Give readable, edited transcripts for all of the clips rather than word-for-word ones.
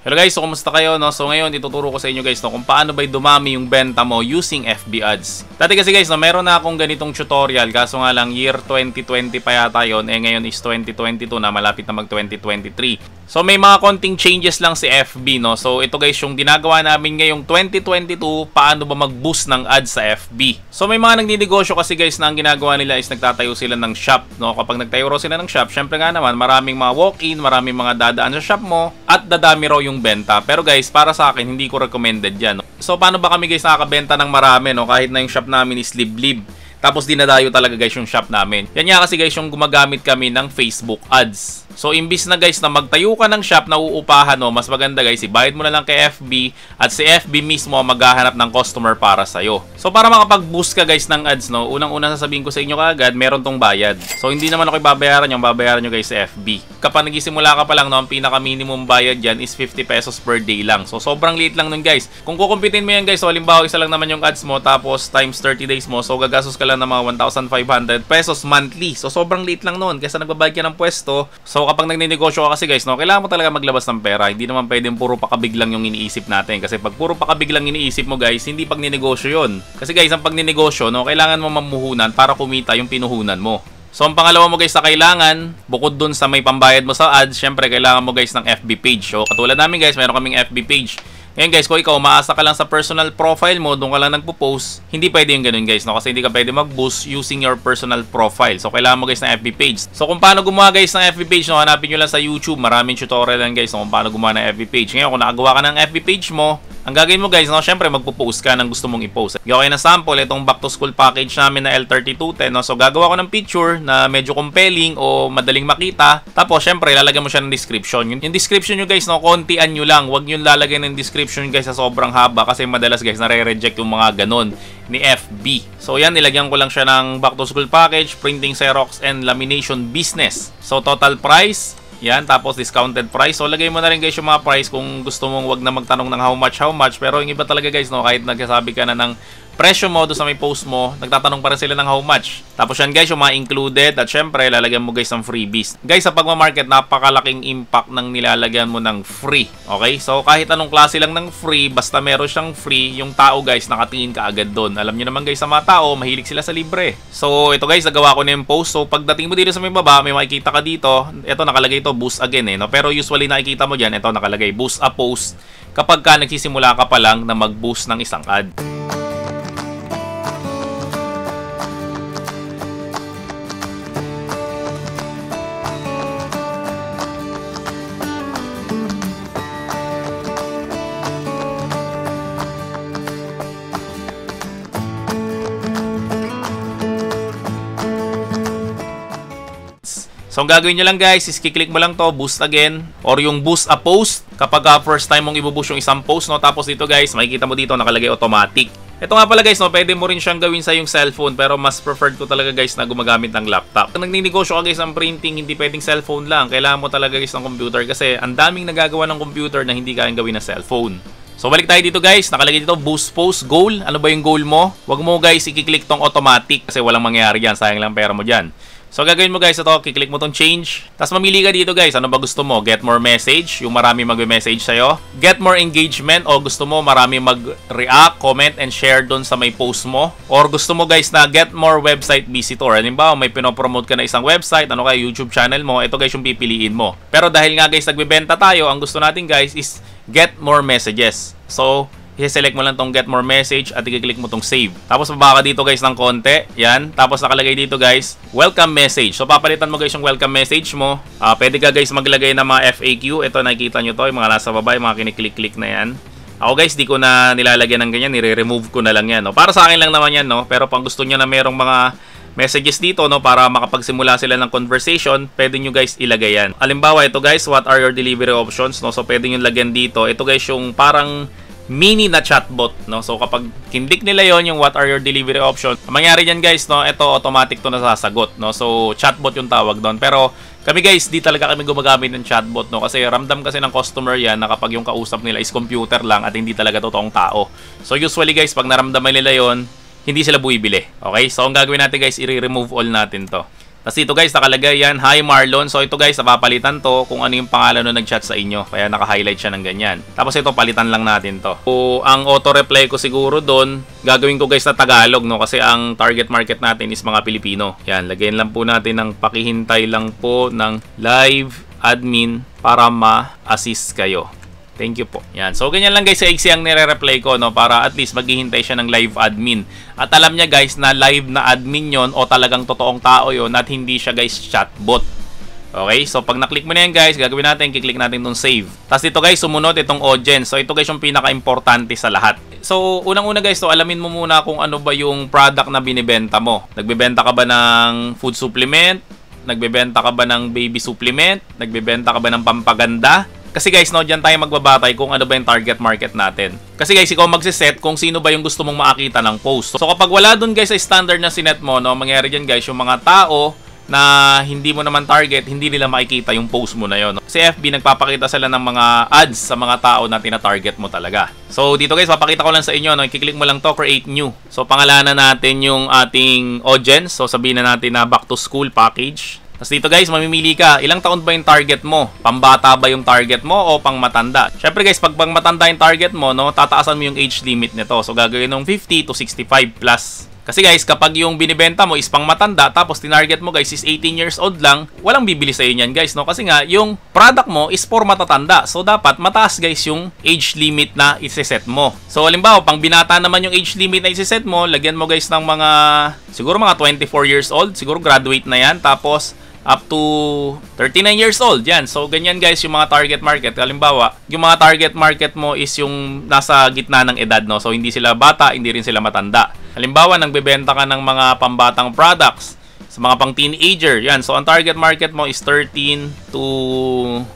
Hello guys, so kumusta kayo, no? So ngayon ituturo ko sa inyo guys, no, kung paano ba dumami yung benta mo using FB ads. Dati kasi guys, no, meron na akong ganitong tutorial, kaso nga lang year 2020 pa yata yun, ngayon is 2022 na, malapit na mag 2023. So may mga konting changes lang si FB, no. So ito guys yung ginagawa namin ngayong 2022, paano ba mag-boost ng ads sa FB. So may mga nagninegosyo kasi guys na ang ginagawa nila is nagtatayo sila ng shop, no. Kapag nagtayo raw sila ng shop, syempre nga naman maraming mga walk-in, maraming mga dadaan sa shop mo at dadami raw yung benta. Pero guys, para sa akin hindi ko recommended 'yan, no? So paano ba kami guys nakakabenta ng marami, no, kahit na yung shop namin is liblib. Tapos dinadayo talaga guys yung shop namin. Yan nga kasi guys yung gumagamit kami ng Facebook ads. So imbis na guys na magtayo ka ng shop na uupahan, no, mas maganda guys ibayad mo na lang kay FB at si FB mismo maghahanap ng customer para sa'yo. So para makapag-boost ka guys ng ads, no, unang-una sasabihin ko sa inyo kaagad, meron tong bayad. So hindi naman ako ibabayaran yung babayaran nyo guys sa FB. Kapag nagsisimula ka pa lang, no, ang pinaka-minimum bayad dyan is 50 pesos per day lang. So sobrang liit lang nun guys. Kung kukumpitin mo yan guys, so halimbawa isa lang naman yung ads mo tapos times 30 days mo, so gagastos ka lang ng mga 1,500 pesos monthly. So sobrang liit lang noon kaysa nagbabayad ka ng pwesto. So kapag nagninegosyo ka kasi guys, no, kailangan mo talaga maglabas ng pera. Hindi naman pwedeng puro pakabig lang yung iniisip natin. Kasi pag puro pakabig lang iniisip mo guys, hindi pagninegosyo yun. Kasi guys, ang pagninegosyo, no, kailangan mo mamuhunan para kumita yung pinuhunan mo. So ang pangalawa mo guys na kailangan, bukod dun sa may pambayad mo sa ads, syempre kailangan mo guys ng FB page. So katulad namin guys, meron kaming FB page. Ngayon guys, kung ikaw umaasa ka lang sa personal profile mo, doon ka lang nagpo-post, hindi pwede yung ganun guys, no? Kasi hindi ka pwede mag-boost using your personal profile. So kailangan mo guys ng FB page. So kung paano gumawa guys ng FB page, no, hanapin nyo lang sa YouTube. Maraming tutorial lang guys, no, kung paano gumawa ng FB page. Ngayon kung nakagawa ka ng FB page mo, ang gagawin mo guys, no, syempre magpo-post ka ng gusto mong i-post. Gawa kayo ng sample, itong back to school package namin na L3210, no? So gagawa ko ng picture na medyo compelling o madaling makita. Tapos syempre lalagyan mo siya ng description. Yung description nyo guys, no, kontian nyo lang. Huwag nyo lalagyan ng description guys sa sobrang haba kasi madalas guys nare-reject yung mga ganon ni FB. So yan, nilagyan ko lang siya ng back to school package, printing, Xerox, and lamination business. So total price, yan, tapos discounted price. So lagay mo na rin guys yung mga price kung gusto mong wag na magtanong ng how much. Pero yung iba talaga guys, no, kahit nagsasabi ka na ng presyo mo doon sa may post mo, nagtatanong pa rin sila ng how much. Tapos yan guys, yung mga included at syempre lalagyan mo guys ng freebies. Guys, sa pagmamarket, napakalaking impact ng nilalagyan mo ng free. Okay? So kahit anong klase lang ng free, basta meron siyang free, yung tao guys, nakatingin ka agad doon. Alam nyo naman guys, sa mga tao, mahilig sila sa libre. So ito guys, nagawa ko na yung post. So pagdating mo dito sa may baba, may makikita ka dito. Ito nakalagay ito, boost again eh, no? Pero usually nakikita mo dyan, ito nakalagay, boost a post kapag ka nagsisimula ka pa lang na mag-boost ng isang ad. So ang gagawin nyo lang guys is kiklik mo lang to, boost again, or yung boost a post kapag first time mong i-boost yung isang post, no. Tapos dito guys, makikita mo dito nakalagay automatic. Ito nga pala guys, no, pwede mo rin siyang gawin sa yung cellphone, pero mas preferred ko talaga guys na gumagamit ng laptop. Kung nagninegosyo ka guys ng printing, hindi pwedeng cellphone lang. Kailangan mo talaga guys ng computer kasi ang daming nagagawa ng computer na hindi kayang gawin ng cellphone. So balik tayo dito guys, nakalagay dito boost post goal. Ano ba yung goal mo? Huwag mo guys i-click tong automatic kasi walang mangyayari dyan, sayang lang pera mo dyan. So gagawin mo guys ito, kiklik mo tong change. Tapos mamili ka dito guys, ano ba gusto mo? Get more message, yung marami magme-message sa'yo. Get more engagement, o gusto mo marami mag-react, comment, and share doon sa may post mo. Or gusto mo guys na get more website visitor. Halimbawa may pinopromote ka na isang website, ano kaya YouTube channel mo, ito guys yung pipiliin mo. Pero dahil nga guys nagbebenta tayo, ang gusto natin guys is get more messages. So i-select mo lang tong get more message at i-click mo tong save. Tapos baba ka dito guys ng konti. Yan. Tapos nakalagay dito guys, welcome message. So papalitan mo guys yung welcome message mo. Pwede ka guys maglagay ng mga FAQ. Ito nakikita nyo to, yung mga nasa baba, yung mga kiniklik-click na yan. Ako guys, di ko na nilalagyan ng ganyan. Nire-remove ko na lang yan, no? Para sa akin lang naman yan, no? Pero pang gusto nyo na merong mga messages dito, no, para makapagsimula sila ng conversation, pwede nyo guys ilagay yan. Halimbawa ito guys, what are your delivery options, no? So pwede nyo lagyan dito. Ito guys yung parang mini na chatbot, no? So kapag kindik nila yon yung what are your delivery options, ang mangyari dyan guys, no, ito automatic to nasasagot, no? So chatbot yung tawag doon. Pero kami guys, di talaga kami gumagamit ng chatbot, no? Kasi ramdam kasi ng customer yan na kapag yung kausap nila is computer lang at hindi talaga totoong tao. So usually guys, pag naramdaman nila yon, hindi sila buibili. Okay? So, ang gagawin natin guys, i-remove all natin to. Tapos dito guys, nakalagay yan, Hi Marlon. So ito guys, napapalitan to kung ano yung pangalan nung nag-chat sa inyo. Kaya naka-highlight siya ng ganyan. Tapos ito, palitan lang natin to. So, ang auto-reply ko siguro doon, gagawin ko guys na Tagalog, no? Kasi ang target market natin is mga Pilipino. Yan, lagyan lang po natin ng pakihintay lang po ng live admin para ma-assist kayo. Thank you po. Yan. So, ganyan lang guys sa iksi ang nire-reply ko, no? Para at least maghihintay siya ng live admin. At alam niya guys na live na admin yon o talagang totoong tao yon at hindi siya guys chatbot. Okay? So, pag na-click mo na yan guys, gagawin natin, kiklik natin itong save. Tapos dito guys, sumunod itong audience. So, ito guys yung pinaka-importante sa lahat. So, unang-una guys, so alamin mo muna kung ano ba yung product na binibenta mo. Nagbebenta ka ba ng food supplement? Nagbebenta ka ba ng baby supplement? Nagbebenta ka ba ng pampaganda? Kasi guys, no, dyan tayo magbabatay kung ano ba yung target market natin. Kasi guys, ikaw magsiset kung sino ba yung gusto mong makakita ng post. So kapag wala dun guys sa standard na sinet mo, no, mangyari dyan guys, yung mga tao na hindi mo naman target, hindi nila makikita yung post mo na yon. Sa FB, nagpapakita sila ng mga ads sa mga tao na tina-target mo talaga. So dito guys, papakita ko lang sa inyo, no, i-click mo lang to, create new. So pangalanan natin yung ating audience. So sabihin na natin na back to school package. Tapos dito guys, mamimili ka, ilang taon ba yung target mo? Pambata ba yung target mo o pang matanda? Syempre guys, pag pang matanda yung target mo, no, tataasan mo yung age limit nito. So gagawin ng 50 to 65 plus. Kasi guys, kapag yung binibenta mo is pang matanda, tapos tinarget mo guys is 18 years old lang, walang bibili sa inyo yan guys, no? Kasi nga, yung product mo is for matatanda. So dapat mataas guys yung age limit na iseset mo. So halimbawa, pang binata naman yung age limit na iseset mo, lagyan mo guys ng mga, siguro mga 24 years old, siguro graduate na yan, tapos up to 39 years old. Yan. So, ganyan guys yung mga target market. Halimbawa, yung mga target market mo is yung nasa gitna ng edad, no? So, hindi sila bata, hindi rin sila matanda. Halimbawa, nagbebenta ka ng mga pambatang products sa mga pang teenager. Yan. So, ang target market mo is 13 to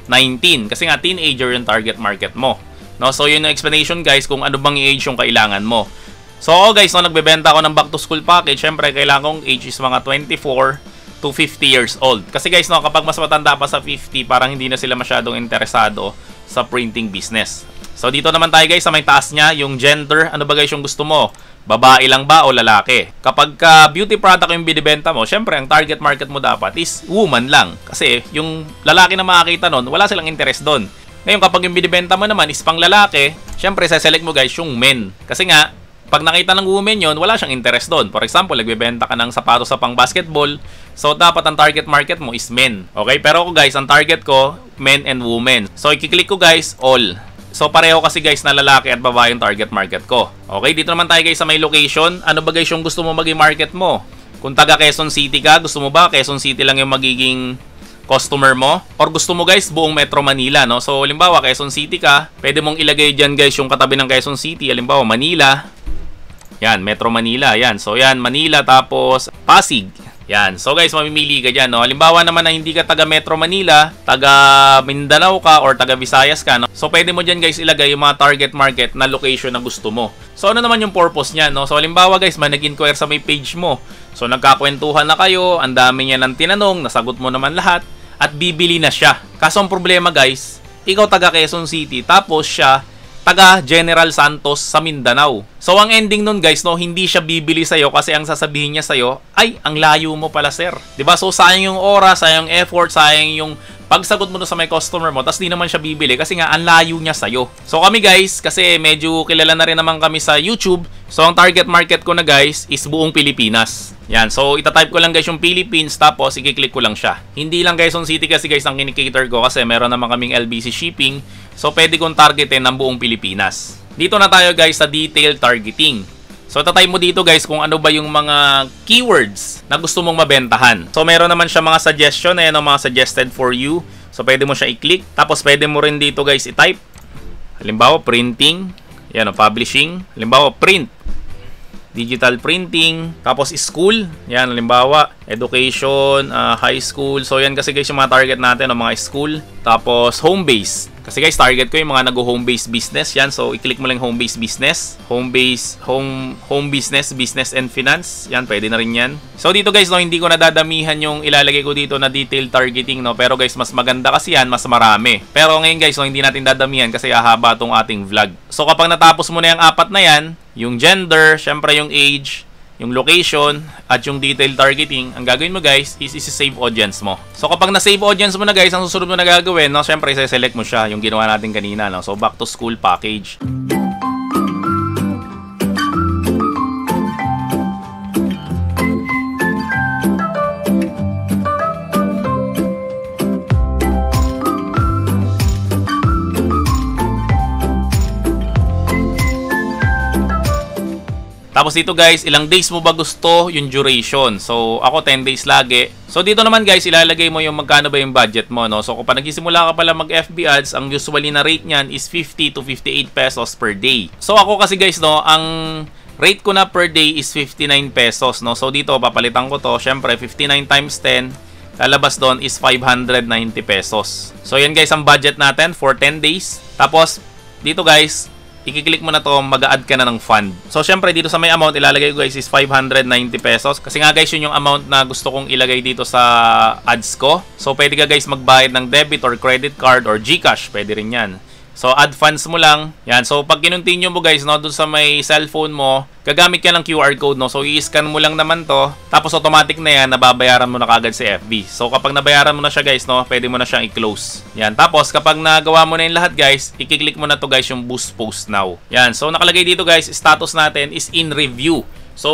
19. Kasi nga, teenager yung target market mo. No? So, yun yung explanation guys kung ano bang age yung kailangan mo. So, guys, no, nagbebenta ako ng back to school package. Syempre, kailangan kong age is mga 24 to 50 years old. Kasi guys, no, kapag mas matanda pa sa 50, parang hindi na sila masyadong interesado sa printing business. So dito naman tayo guys sa may taas niya, yung gender. Ano ba guys yung gusto mo? Babae lang ba o lalaki? Kapag beauty product yung binibenta mo, syempre ang target market mo dapat is woman lang. Kasi yung lalaki na makakita nun, wala silang interest doon. Ngayon kapag yung binibenta mo naman is pang lalaki, syempre sa-select mo guys yung men. Kasi nga, pag nakita ng women yon, wala siyang interest doon. For example, nagbebenta ka ng sapatos sa pang basketball, so dapat ang target market mo is men. Okay? Pero ako guys, ang target ko, men and women. So i-click ko guys, all. So pareho kasi guys na lalaki at babae yung target market ko. Okay? Dito naman tayo guys sa may location. Ano ba guys yung gusto mo maging market mo? Kung taga Quezon City ka, gusto mo ba Quezon City lang yung magiging customer mo? Or gusto mo guys buong Metro Manila, no? So halimbawa Quezon City ka, pwede mong ilagay dyan guys yung katabi ng Quezon City. Halimbawa Manila. Yan, Metro Manila. Yan. So, yan, Manila tapos Pasig. Yan. So, guys, mamimili ka dyan, no? Halimbawa naman na hindi ka taga Metro Manila, taga Mindanao ka or taga Visayas ka, no? So, pwede mo dyan, guys, ilagay yung mga target market na location na gusto mo. So, ano naman yung purpose niya, no? So, halimbawa, guys, may nag-inquire sa may page mo. So, nagkakwentuhan na kayo, ang dami niya ng tinanong, nasagot mo naman lahat, at bibili na siya. Kaso, ang problema, guys, ikaw taga Quezon City, tapos siya taga General Santos sa Mindanao. So, ang ending nun guys, no, hindi siya bibili sa'yo kasi ang sasabihin niya sa'yo, ay, ang layo mo pala sir. Diba? So, sayang yung oras, sayang yung effort, sayang yung pagsagot mo sa may customer mo, tas di naman siya bibili kasi nga ang layo niya sa'yo. So, kami guys, kasi medyo kilala na rin naman kami sa YouTube, so ang target market ko na guys is buong Pilipinas. Yan. So, itatype ko lang guys yung Philippines, tapos i-click ko lang siya. Hindi lang Quezon City kasi guys ang kinikater ko kasi meron naman kaming LBC shipping. So, pwede kong targetin ng buong Pilipinas. Dito na tayo guys sa detailed targeting. So, tatype mo dito guys kung ano ba yung mga keywords na gusto mong mabentahan. So, meron naman siya mga suggestion, ayan o, mga suggested for you. So, pwede mo siya i-click. Tapos, pwede mo rin dito guys i-type. Halimbawa, printing. Yan o, publishing. Halimbawa, print. Digital printing, tapos school, yan halimbawa, education, high school. So yan kasi guys yung mga target natin, mga school. Tapos home base. Kasi guys, target ko yung mga nag-home based business. Yan, so i-click mo lang home based business. Home business, business and finance. Yan, pwede na rin yan. So dito guys, no, hindi ko nadadamihan yung ilalagay ko dito na detailed targeting, no. Pero guys, mas maganda kasi yan, mas marami. Pero ngayon guys, no, hindi natin dadamihan kasi hahaba tong ating vlog. So kapag natapos mo na yung apat na yan, yung gender, syempre yung age, yung location, at yung detail targeting, ang gagawin mo guys is isi-save audience mo. So kapag na-save audience mo na guys, ang susunod mo na gagawin, no, syempre i-select mo siya, yung ginawa natin kanina, no? So back to school package. Tapos dito guys, ilang days mo ba gusto yung duration? So ako 10 days lagi. So dito naman guys, ilalagay mo yung magkano ba yung budget mo, no? So kapag nagsisimula ka pala mag FB ads, ang usually na rate niyan is 50 to 58 pesos per day. So ako kasi guys, no, ang rate ko na per day is 59 pesos, no? So dito papalitan ko to, syempre 59 times 10, lalabas doon is 590 pesos. So yan guys ang budget natin for 10 days. Tapos dito guys, i-click mo na to, mag-a-add ka na ng fund. So, syempre, dito sa may amount, ilalagay ko guys is 590 pesos. Kasi nga guys, yun yung amount na gusto kong ilagay dito sa ads ko. So, pwede ka guys magbayad ng debit or credit card or GCash. Pwede rin yan. So, add funds mo lang. Yan. So, pag kinontinue mo guys, no, dun sa may cellphone mo, gagamit ka ng QR code, no. So, i-scan mo lang naman to. Tapos, automatic na yan, nababayaran mo na kagad si FB. So, kapag nabayaran mo na siya guys, no, pwede mo na siyang i-close. Yan. Tapos, kapag nagawa mo na yung lahat guys, i-click mo na to guys yung boost post now. Yan. So, nakalagay dito guys, status natin is in review. So,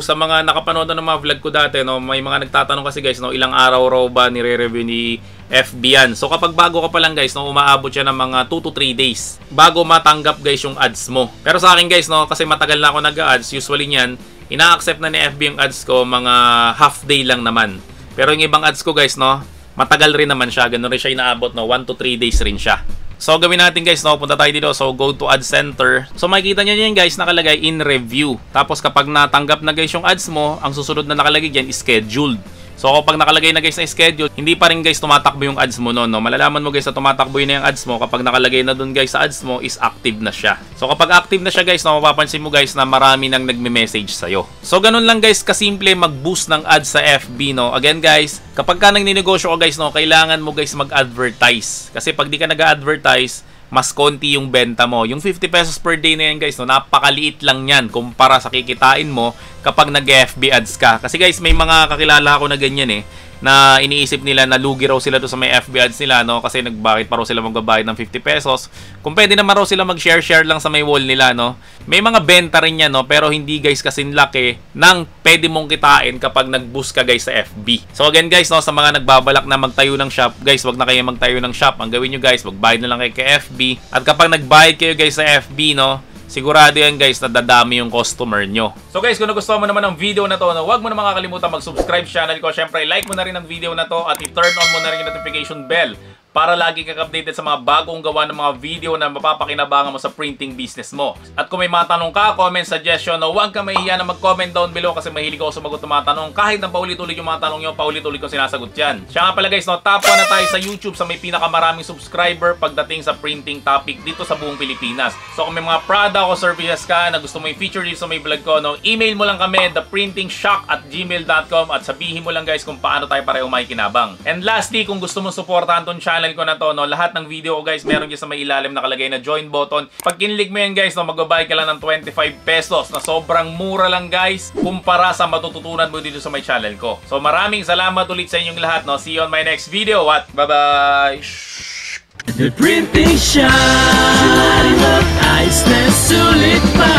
sa mga nakapanood ng mga vlog ko dati, no, may mga nagtatanong kasi guys, no, ilang araw raw ba nire-review ni FB yan. So, kapag bago ka pa lang guys, no, umaabot siya ng mga 2 to 3 days bago matanggap guys yung ads mo. Pero sa akin guys, no, kasi matagal na ako nag-ads, usually niyan, ina-accept na ni FB yung ads ko mga half day lang naman. Pero yung ibang ads ko guys, no, matagal rin naman siya. Ganun rin siya inaabot, no, 1 to 3 days rin siya. So, gawin natin guys, no, punta tayo dito. So, go to Ad Center. So, makikita nyo yan guys, nakalagay in review. Tapos, kapag natanggap na guys yung ads mo, ang susunod na nakalagay dyan is scheduled. So, kapag nakalagay na guys na schedule, hindi pa rin guys tumatakbo yung ads mo no. Malalaman mo guys na tumatakbo yun na yung ads mo kapag nakalagay na dun guys sa ads mo is active na siya. So, kapag active na siya guys, no, mapapansin mo guys na marami nang nagme-message sa'yo. So, ganun lang guys kasimple mag-boost ng ads sa FB, no. Again guys, kapag ka nagninegosyo ka guys, no, kailangan mo guys mag-advertise. Kasi pag di ka nag-advertise, mas konti yung benta mo. Yung 50 pesos per day na yan guys, no, napakaliit lang yan kumpara sa kikitain mo kapag nag-FB ads ka. Kasi guys, may mga kakilala ako na ganyan na iniisip nila na lugi raw sila doon sa may FB ads nila, no, kasi bakit pa raw sila magbabayad ng 50 pesos kung pwede naman raw sila mag-share lang sa may wall nila, no. May mga benta rin yan, no, pero hindi guys kasing laki ng pwede mong kitain kapag nag-boost ka guys sa FB. So again guys, no, sa mga nagbabalak na magtayo ng shop, guys, wag na kayo magtayo ng shop. Ang gawin nyo guys, magbayad na lang kayo kay FB. At kapag nagbayad kayo guys sa FB, no, sigurado yan guys na dadami yung customer nyo. So guys, kung nagustuhan mo naman ang video na to, no, huwag mo na makakalimutan mag-subscribe sa channel ko. Syempre, like mo na rin ang video na to at i-turn on mo na rin yung notification bell para lagi kang updated sa mga bagong gawa ng mga video na mapapakinabangan mo sa printing business mo. At kung may mga tanong ka, comment, suggestion, no, huwag ka mahihiya na mag-comment down below kasi mahilig ako sumagot ng mga tanong. Kahit na paulit-ulit yung mga tanong nyo, paulit-ulit ko sinasagot yan. Siya nga pala guys, no, top 1 na tayo sa YouTube sa may pinakamaraming subscriber pagdating sa printing topic dito sa buong Pilipinas. So kung may mga product o services ka na gusto mo i-feature dito sa may vlog ko, no, email mo lang kami, theprintingshock@gmail.com, at sabihin mo lang guys kung paano tayo pareho makikinabang. And lastly, kung gusto mo supportahan tong channel ko na to, no, lahat ng video ko guys, meron dyan sa may ilalim nakalagay na join button. Pag kinlik mo yan guys, no, magbabayad ka lang ng 25 pesos na sobrang mura lang guys kumpara sa matututunan mo dito sa my channel ko. So maraming salamat ulit sa inyong lahat, no. See you on my next video at bye-bye! The printing shop, ayos na sulit pa.